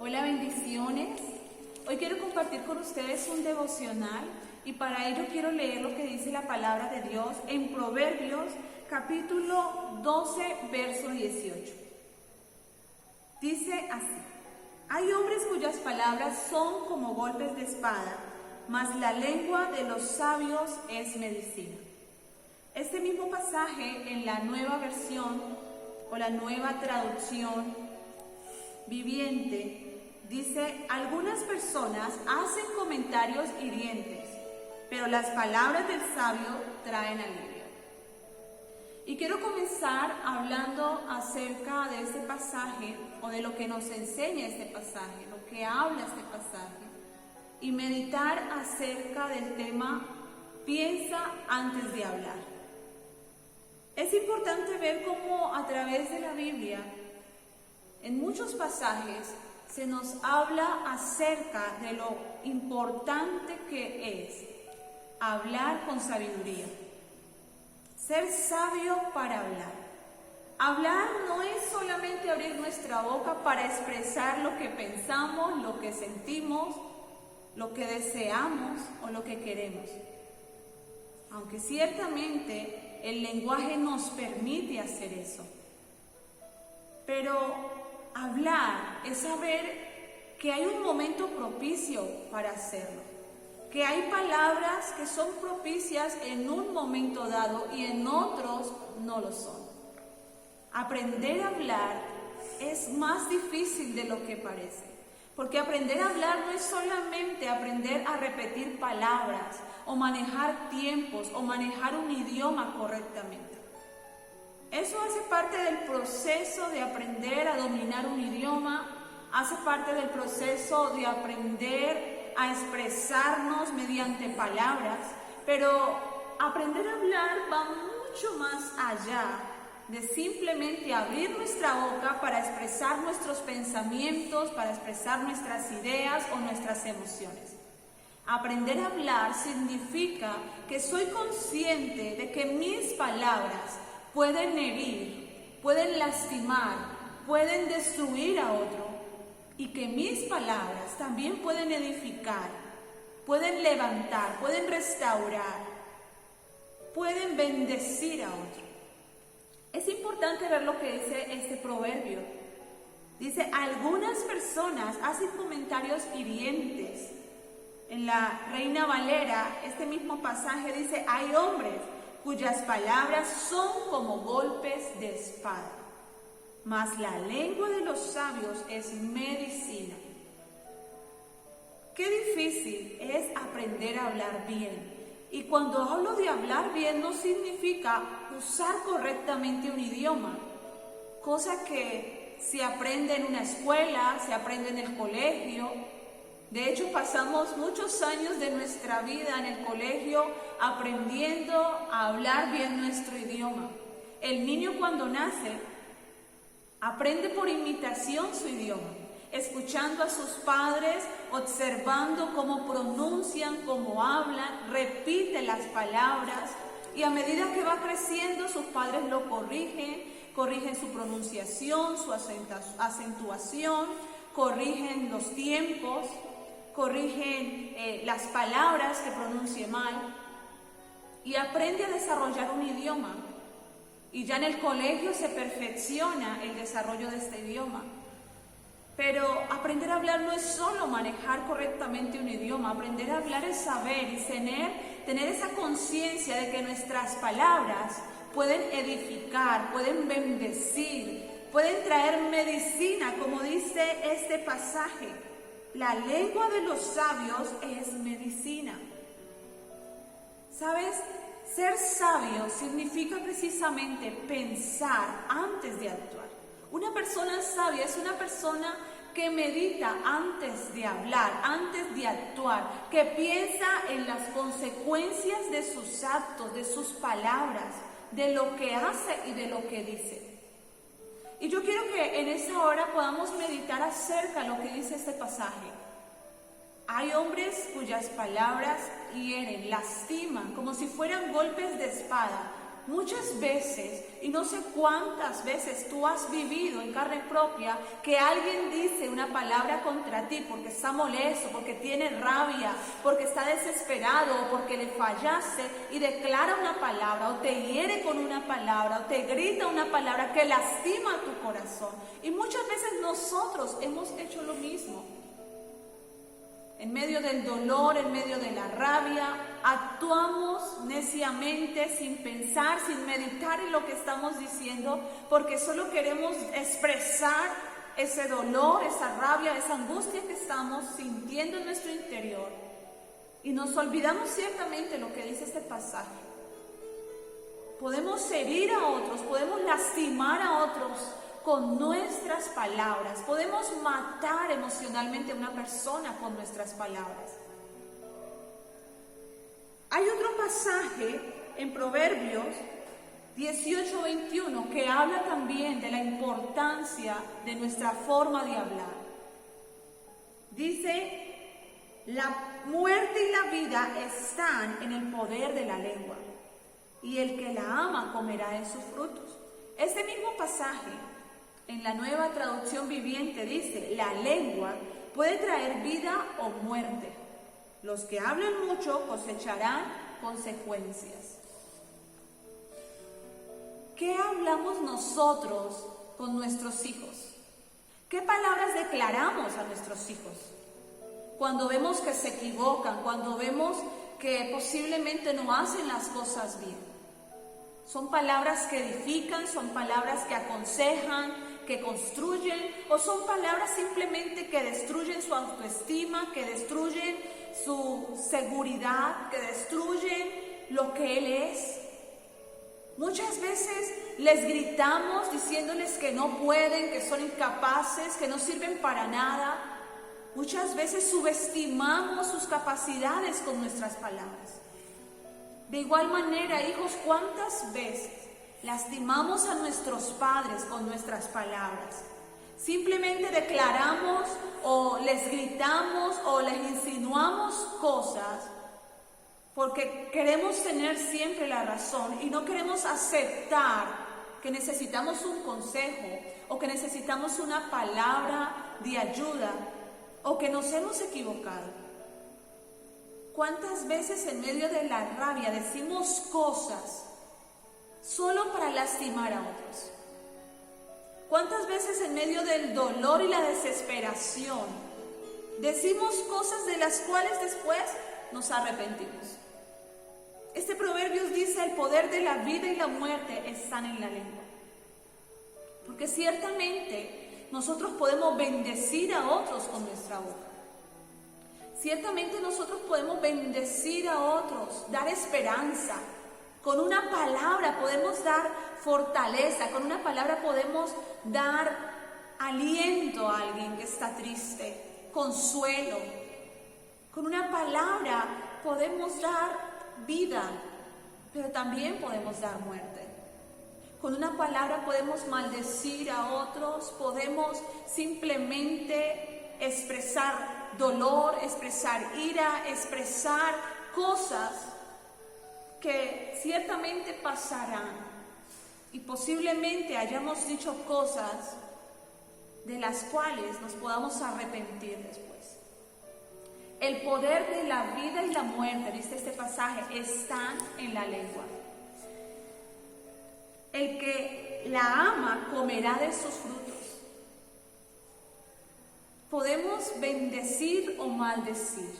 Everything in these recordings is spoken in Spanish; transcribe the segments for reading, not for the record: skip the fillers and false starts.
Hola, bendiciones. Hoy quiero compartir con ustedes un devocional y para ello quiero leer lo que dice la palabra de Dios en Proverbios capítulo 12, verso 18. Dice así: hay hombres cuyas palabras son como golpes de espada, mas la lengua de los sabios es medicina. Este mismo pasaje en la nueva versión o la nueva traducción viviente dice: algunas personas hacen comentarios hirientes, pero las palabras del sabio traen alivio. Y quiero comenzar hablando acerca de este pasaje o de lo que nos enseña este pasaje, lo que habla este pasaje, y meditar acerca del tema piensa antes de hablar. Es importante ver cómo a través de la Biblia, en muchos pasajes, se nos habla acerca de lo importante que es hablar con sabiduría. Ser sabio para hablar. Hablar no es solamente abrir nuestra boca para expresar lo que pensamos, lo que sentimos, lo que deseamos o lo que queremos. Aunque ciertamente el lenguaje nos permite hacer eso. Pero hablar es saber que hay un momento propicio para hacerlo, que hay palabras que son propicias en un momento dado y en otros no lo son. Aprender a hablar es más difícil de lo que parece, porque aprender a hablar no es solamente aprender a repetir palabras o manejar tiempos o manejar un idioma correctamente. Eso hace parte del proceso de aprender a dominar un idioma, hace parte del proceso de aprender a expresarnos mediante palabras, pero aprender a hablar va mucho más allá de simplemente abrir nuestra boca para expresar nuestros pensamientos, para expresar nuestras ideas o nuestras emociones. Aprender a hablar significa que soy consciente de que mis palabras pueden herir, pueden lastimar, pueden destruir a otro, y que mis palabras también pueden edificar, pueden levantar, pueden restaurar, pueden bendecir a otro. Es importante ver lo que dice este proverbio. Dice: algunas personas hacen comentarios hirientes. En la Reina Valera, este mismo pasaje dice: hay hombres cuyas palabras son como golpes de espada, mas la lengua de los sabios es medicina. Qué difícil es aprender a hablar bien. Y cuando hablo de hablar bien no significa usar correctamente un idioma, cosa que se aprende en una escuela, se aprende en el colegio. De hecho, pasamos muchos años de nuestra vida en el colegio aprendiendo a hablar bien nuestro idioma. El niño cuando nace aprende por imitación su idioma, escuchando a sus padres, observando cómo pronuncian, cómo hablan, repite las palabras, y a medida que va creciendo sus padres lo corrigen su pronunciación, su acentuación, corrigen los tiempos, corrigen las palabras que pronuncie mal, y aprende a desarrollar un idioma. Y ya en el colegio se perfecciona el desarrollo de este idioma. Pero aprender a hablar no es solo manejar correctamente un idioma. Aprender a hablar es saber y tener esa conciencia de que nuestras palabras pueden edificar, pueden bendecir, pueden traer medicina, como dice este pasaje. La lengua de los sabios es medicina. ¿Sabes? Ser sabio significa precisamente pensar antes de actuar. Una persona sabia es una persona que medita antes de hablar, antes de actuar, que piensa en las consecuencias de sus actos, de sus palabras, de lo que hace y de lo que dice. Y yo quiero que en esta hora podamos meditar acerca de lo que dice este pasaje. Hay hombres cuyas palabras hieren, lastiman, como si fueran golpes de espada, Muchas veces, y no sé cuántas veces tú has vivido en carne propia, que alguien dice una palabra contra ti porque está molesto, porque tiene rabia, porque está desesperado, o porque le fallaste, y declara una palabra, o te hiere con una palabra, o te grita una palabra que lastima tu corazón. Y muchas veces nosotros hemos hecho lo mismo. En medio del dolor, en medio de la rabia, actuamos neciamente, sin pensar, sin meditar en lo que estamos diciendo, porque solo queremos expresar ese dolor, esa rabia, esa angustia que estamos sintiendo en nuestro interior. Y nos olvidamos ciertamente lo que dice este pasaje. Podemos herir a otros, podemos lastimar a otros con nuestras palabras. Podemos matar emocionalmente a una persona con nuestras palabras. Hay otro pasaje en Proverbios 18:21 que habla también de la importancia de nuestra forma de hablar. Dice: la muerte y la vida están en el poder de la lengua, y el que la ama comerá de sus frutos. Este mismo pasaje en la Nueva Traducción Viviente dice: la lengua puede traer vida o muerte. Los que hablan mucho cosecharán consecuencias. ¿Qué hablamos nosotros con nuestros hijos? ¿Qué palabras declaramos a nuestros hijos? Cuando vemos que se equivocan, cuando vemos que posiblemente no hacen las cosas bien. ¿Son palabras que edifican? ¿Son palabras que aconsejan, que construyen? ¿O son palabras simplemente que destruyen su autoestima, que destruyen su seguridad, que destruyen lo que él es? Muchas veces les gritamos diciéndoles que no pueden, que son incapaces, que no sirven para nada. Muchas veces subestimamos sus capacidades con nuestras palabras. De igual manera, hijos, ¿cuántas veces lastimamos a nuestros padres con nuestras palabras? Simplemente declaramos o les gritamos o les insinuamos cosas porque queremos tener siempre la razón y no queremos aceptar que necesitamos un consejo o que necesitamos una palabra de ayuda o que nos hemos equivocado. ¿Cuántas veces en medio de la rabia decimos cosas solo para lastimar a otros? ¿Cuántas veces en medio del dolor y la desesperación decimos cosas de las cuales después nos arrepentimos? Este proverbio dice: el poder de la vida y la muerte están en la lengua. Porque ciertamente nosotros podemos bendecir a otros con nuestra boca. Ciertamente nosotros podemos bendecir a otros, dar esperanza. Con una palabra podemos dar fortaleza, con una palabra podemos dar aliento a alguien que está triste, consuelo. Con una palabra podemos dar vida, pero también podemos dar muerte. Con una palabra podemos maldecir a otros, podemos simplemente expresar dolor, expresar ira, expresar cosas que ciertamente pasarán y posiblemente hayamos dicho cosas de las cuales nos podamos arrepentir después. El poder de la vida y la muerte, dice este pasaje, están en la lengua. El que la ama comerá de sus frutos. Podemos bendecir o maldecir.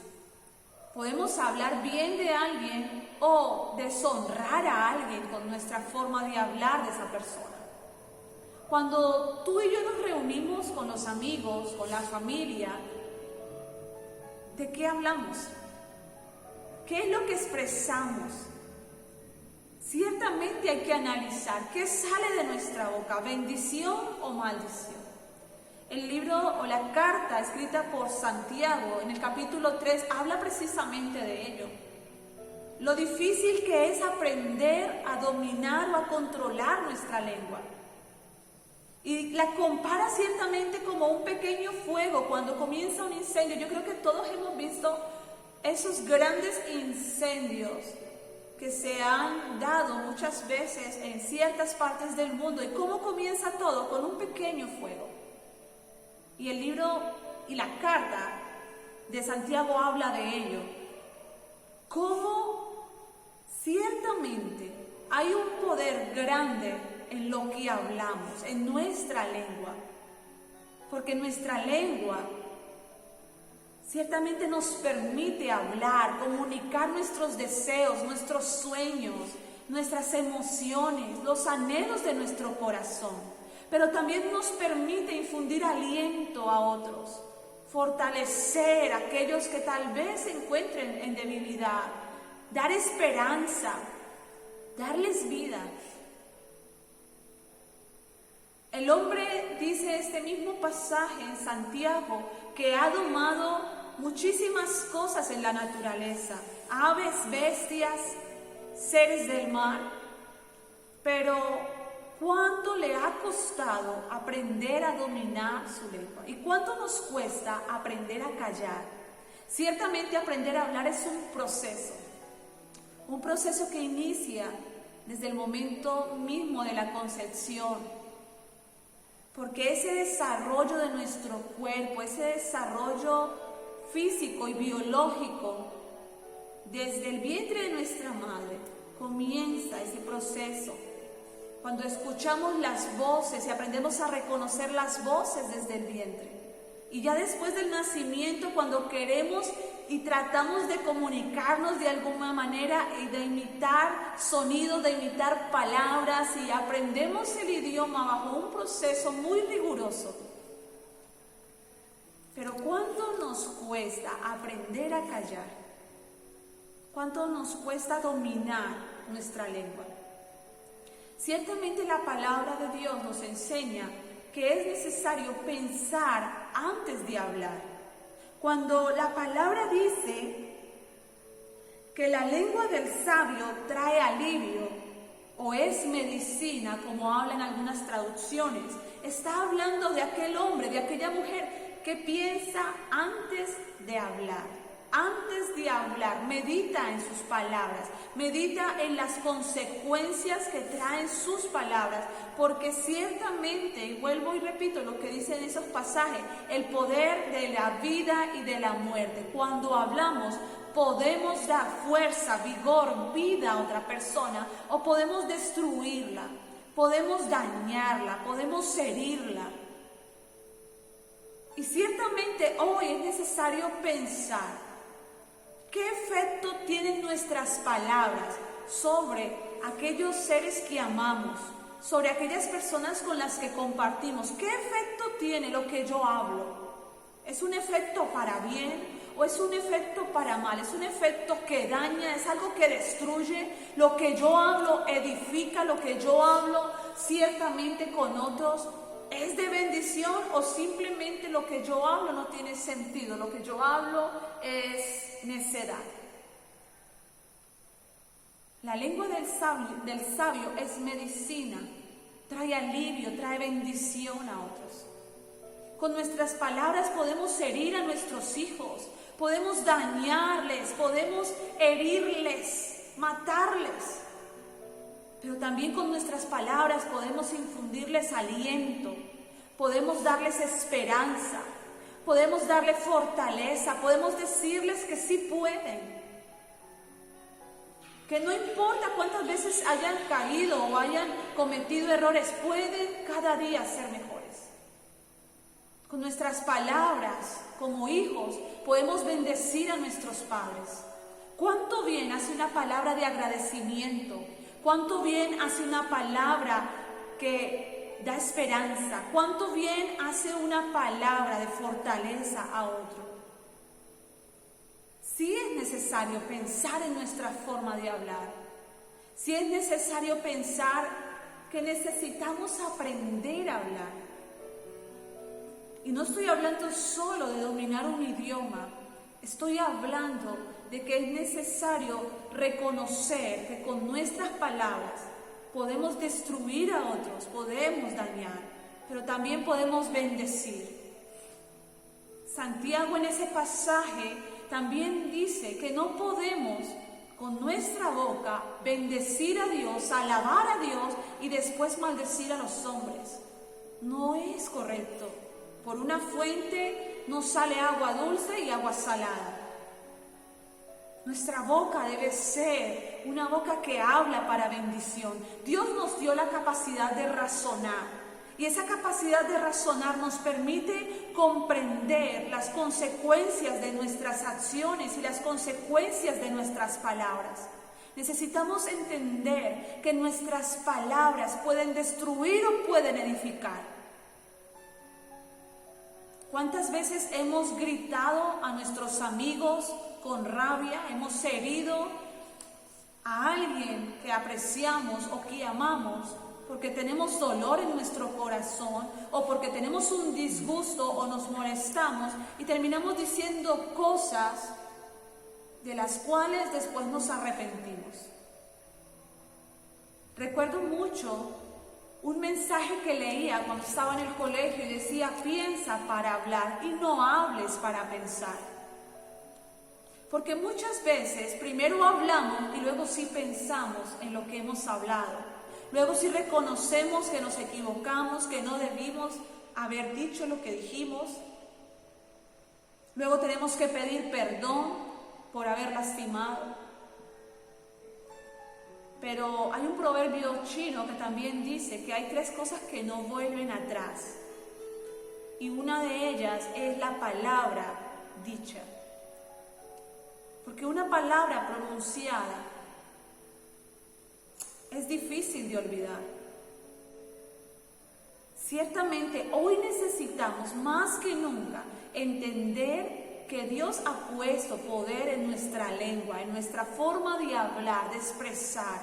Podemos hablar bien de alguien o deshonrar a alguien con nuestra forma de hablar de esa persona. Cuando tú y yo nos reunimos con los amigos, con la familia, ¿de qué hablamos? ¿Qué es lo que expresamos? Ciertamente hay que analizar qué sale de nuestra boca, bendición o maldición. El libro o la carta escrita por Santiago en el capítulo 3 habla precisamente de ello. Lo difícil que es aprender a dominar o a controlar nuestra lengua. Y la compara ciertamente como un pequeño fuego cuando comienza un incendio. Yo creo que todos hemos visto esos grandes incendios que se han dado muchas veces en ciertas partes del mundo. ¿Y cómo comienza todo? Con un pequeño fuego. Y el libro y la carta de Santiago habla de ello. Cómo ciertamente hay un poder grande en lo que hablamos, en nuestra lengua. Porque nuestra lengua ciertamente nos permite hablar, comunicar nuestros deseos, nuestros sueños, nuestras emociones, los anhelos de nuestro corazón. Pero también nos permite infundir aliento a otros, fortalecer a aquellos que tal vez se encuentren en debilidad, dar esperanza, darles vida. El hombre, dice este mismo pasaje en Santiago, que ha domado muchísimas cosas en la naturaleza, aves, bestias, seres del mar, pero ¿cuánto le ha costado aprender a dominar su lengua? ¿Y cuánto nos cuesta aprender a callar? Ciertamente aprender a hablar es un proceso que inicia desde el momento mismo de la concepción. Porque ese desarrollo de nuestro cuerpo, ese desarrollo físico y biológico, desde el vientre de nuestra madre, comienza ese proceso. Cuando escuchamos las voces y aprendemos a reconocer las voces desde el vientre. Y ya después del nacimiento, cuando queremos y tratamos de comunicarnos de alguna manera y de imitar sonidos, de imitar palabras y aprendemos el idioma bajo un proceso muy riguroso. Pero ¿cuánto nos cuesta aprender a callar? ¿Cuánto nos cuesta dominar nuestra lengua? Ciertamente la palabra de Dios nos enseña que es necesario pensar antes de hablar. Cuando la palabra dice que la lengua del sabio trae alivio o es medicina, como hablan algunas traducciones, está hablando de aquel hombre, de aquella mujer que piensa antes de hablar. Antes de hablar, medita en sus palabras, medita en las consecuencias que traen sus palabras, porque ciertamente, y vuelvo y repito lo que dicen esos pasajes, el poder de la vida y de la muerte. Cuando hablamos, podemos dar fuerza, vigor, vida a otra persona, o podemos destruirla, podemos dañarla, podemos herirla. Y ciertamente hoy es necesario pensar ¿qué efecto tienen nuestras palabras sobre aquellos seres que amamos, sobre aquellas personas con las que compartimos? ¿Qué efecto tiene lo que yo hablo? ¿Es un efecto para bien o es un efecto para mal? ¿Es un efecto que daña? ¿Es algo que destruye? ¿Lo que yo hablo edifica? ¿Lo que yo hablo ciertamente con otros es de bendición o simplemente lo que yo hablo no tiene sentido? Lo que yo hablo es necedad. La lengua del sabio es medicina, trae alivio, trae bendición a otros. Con nuestras palabras podemos herir a nuestros hijos, podemos dañarles, podemos herirles, matarles. Pero también con nuestras palabras podemos infundirles aliento, podemos darles esperanza, podemos darles fortaleza, podemos decirles que sí pueden. Que no importa cuántas veces hayan caído o hayan cometido errores, pueden cada día ser mejores. Con nuestras palabras, como hijos, podemos bendecir a nuestros padres. ¿Cuánto bien hace una palabra de agradecimiento? ¿Cuánto bien hace una palabra que da esperanza? ¿Cuánto bien hace una palabra de fortaleza a otro? Sí es necesario pensar en nuestra forma de hablar. Sí es necesario pensar que necesitamos aprender a hablar. Y no estoy hablando solo de dominar un idioma. Estoy hablando de que es necesario reconocer que con nuestras palabras podemos destruir a otros, podemos dañar, pero también podemos bendecir. Santiago en ese pasaje también dice que no podemos con nuestra boca bendecir a Dios, alabar a Dios y después maldecir a los hombres. No es correcto. Por una fuente no sale agua dulce y agua salada. Nuestra boca debe ser una boca que habla para bendición. Dios nos dio la capacidad de razonar. Y esa capacidad de razonar nos permite comprender las consecuencias de nuestras acciones y las consecuencias de nuestras palabras. Necesitamos entender que nuestras palabras pueden destruir o pueden edificar. ¿Cuántas veces hemos gritado a nuestros amigos con rabia? Hemos herido a alguien que apreciamos o que amamos porque tenemos dolor en nuestro corazón o porque tenemos un disgusto o nos molestamos y terminamos diciendo cosas de las cuales después nos arrepentimos. Recuerdo mucho un mensaje que leía cuando estaba en el colegio y decía: piensa para hablar y no hables para pensar. Porque muchas veces primero hablamos y luego sí pensamos en lo que hemos hablado. Luego sí reconocemos que nos equivocamos, que no debimos haber dicho lo que dijimos. Luego tenemos que pedir perdón por haber lastimado. Pero hay un proverbio chino que también dice que hay 3 cosas que no vuelven atrás. Y una de ellas es la palabra dicha. Porque una palabra pronunciada es difícil de olvidar. Ciertamente hoy necesitamos más que nunca entender que Dios ha puesto poder en nuestra lengua, en nuestra forma de hablar, de expresar.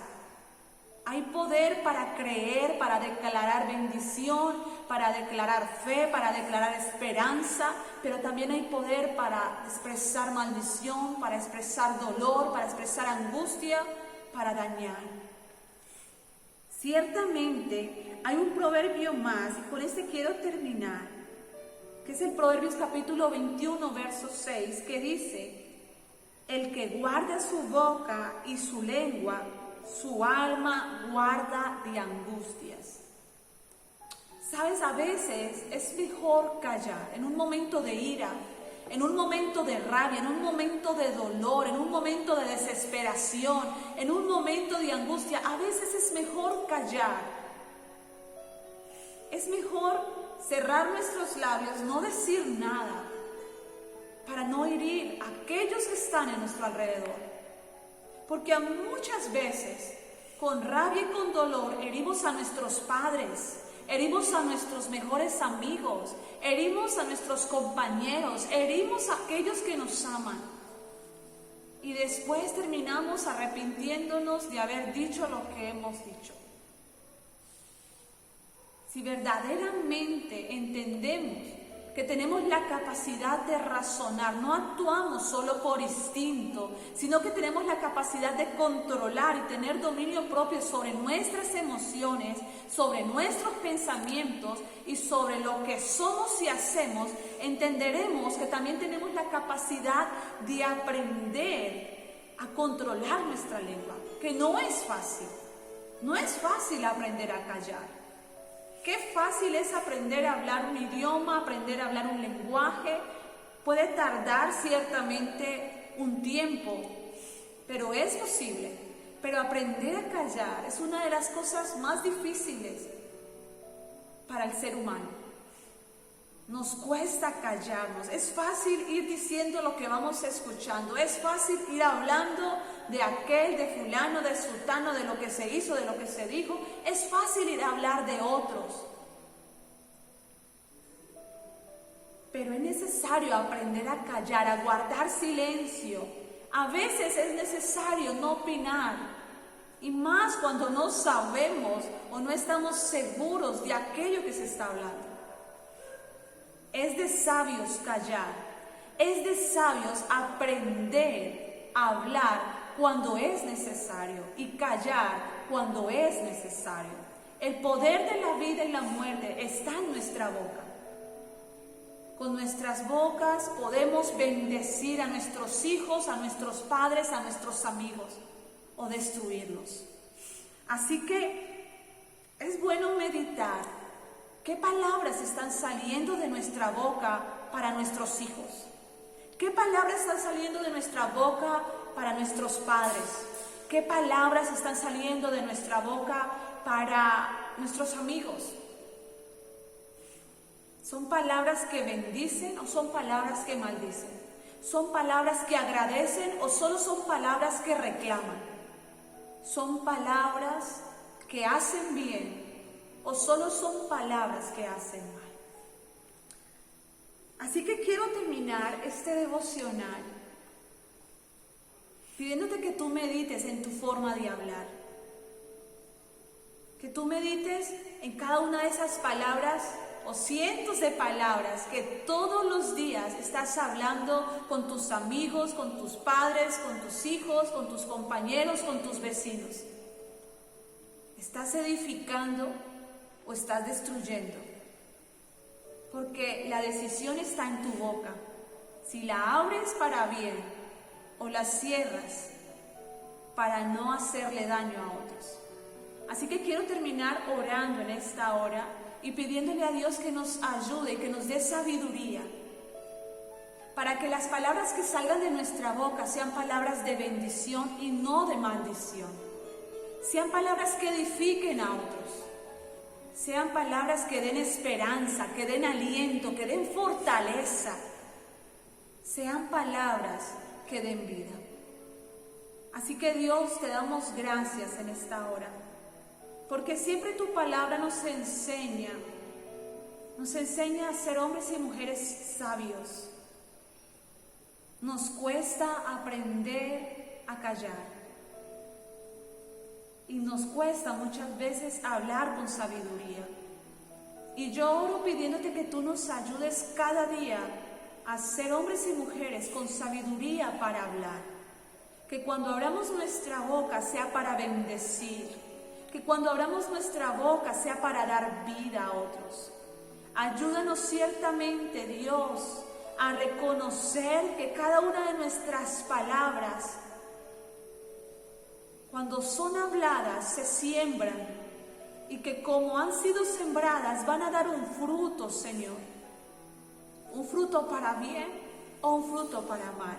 Hay poder para creer, para declarar bendición, para declarar fe, para declarar esperanza, pero también hay poder para expresar maldición, para expresar dolor, para expresar angustia, para dañar. Ciertamente hay un proverbio más, y con este quiero terminar, que es el Proverbios capítulo 21, verso 6, que dice: el que guarda su boca y su lengua, su alma guarda de angustias. Sabes, a veces es mejor callar en un momento de ira, en un momento de rabia, en un momento de dolor, en un momento de desesperación, en un momento de angustia. A veces es mejor callar. Es mejor cerrar nuestros labios, no decir nada, para no herir a aquellos que están en nuestro alrededor. Porque muchas veces, con rabia y con dolor, herimos a nuestros padres, herimos a nuestros mejores amigos, herimos a nuestros compañeros, herimos a aquellos que nos aman. Y después terminamos arrepintiéndonos de haber dicho lo que hemos dicho. Si verdaderamente entendemos que tenemos la capacidad de razonar, no actuamos solo por instinto, sino que tenemos la capacidad de controlar y tener dominio propio sobre nuestras emociones, sobre nuestros pensamientos y sobre lo que somos y hacemos, entenderemos que también tenemos la capacidad de aprender a controlar nuestra lengua, que no es fácil. No es fácil aprender a callar. Qué fácil es aprender a hablar un idioma, aprender a hablar un lenguaje. Puede tardar ciertamente un tiempo, pero es posible. Pero aprender a callar es una de las cosas más difíciles para el ser humano. Nos cuesta callarnos. Es fácil ir diciendo lo que vamos escuchando. Es fácil ir hablando de aquel, de fulano, de sultano, de lo que se hizo, de lo que se dijo. Es fácil ir a hablar de otros. Pero es necesario aprender a callar, a guardar silencio. A veces es necesario no opinar. Y más cuando no sabemos o no estamos seguros de aquello que se está hablando. Es de sabios callar, es de sabios aprender a hablar cuando es necesario y callar cuando es necesario. El poder de la vida y la muerte está en nuestra boca. Con nuestras bocas podemos bendecir a nuestros hijos, a nuestros padres, a nuestros amigos o destruirlos. Así que es bueno meditar qué palabras están saliendo de nuestra boca para nuestros hijos. ¿Qué palabras están saliendo de nuestra boca para nuestros padres? ¿Qué palabras están saliendo de nuestra boca para nuestros amigos? ¿Son palabras que bendicen o son palabras que maldicen? ¿Son palabras que agradecen o solo son palabras que reclaman? ¿Son palabras que hacen bien o solo son palabras que hacen mal? Así que quiero terminar este devocional pidiéndote que tú medites en tu forma de hablar. Que tú medites en cada una de esas palabras o cientos de palabras que todos los días estás hablando con tus amigos, con tus padres, con tus hijos, con tus compañeros, con tus vecinos. ¿Estás edificando o estás destruyendo? Porque la decisión está en tu boca. Si la abres para bien o la cierras para no hacerle daño a otros. Así que quiero terminar orando en esta hora y pidiéndole a Dios que nos ayude y que nos dé sabiduría para que las palabras que salgan de nuestra boca sean palabras de bendición y no de maldición. Sean palabras que edifiquen a otros. Sean palabras que den esperanza, que den aliento, que den fortaleza. Sean palabras que den vida. Así que Dios, te damos gracias en esta hora. Porque siempre tu palabra nos enseña a ser hombres y mujeres sabios. Nos cuesta aprender a callar. Y nos cuesta muchas veces hablar con sabiduría. Y yo oro pidiéndote que tú nos ayudes cada día a ser hombres y mujeres con sabiduría para hablar. Que cuando abramos nuestra boca sea para bendecir. Que cuando abramos nuestra boca sea para dar vida a otros. Ayúdanos ciertamente, Dios, a reconocer que cada una de nuestras palabras, cuando son habladas, se siembran y que como han sido sembradas van a dar un fruto, Señor. Un fruto para bien o un fruto para mal.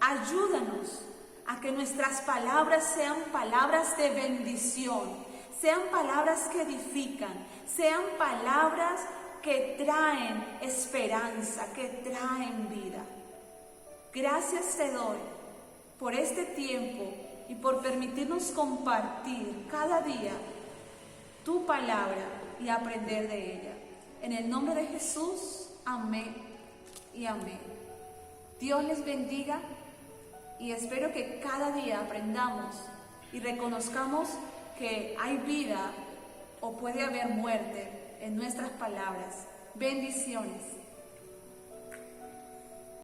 Ayúdanos a que nuestras palabras sean palabras de bendición, sean palabras que edifican, sean palabras que traen esperanza, que traen vida. Gracias te doy por este tiempo y por permitirnos compartir cada día tu palabra y aprender de ella. En el nombre de Jesús, amén y amén. Dios les bendiga y espero que cada día aprendamos y reconozcamos que hay vida o puede haber muerte en nuestras palabras. Bendiciones.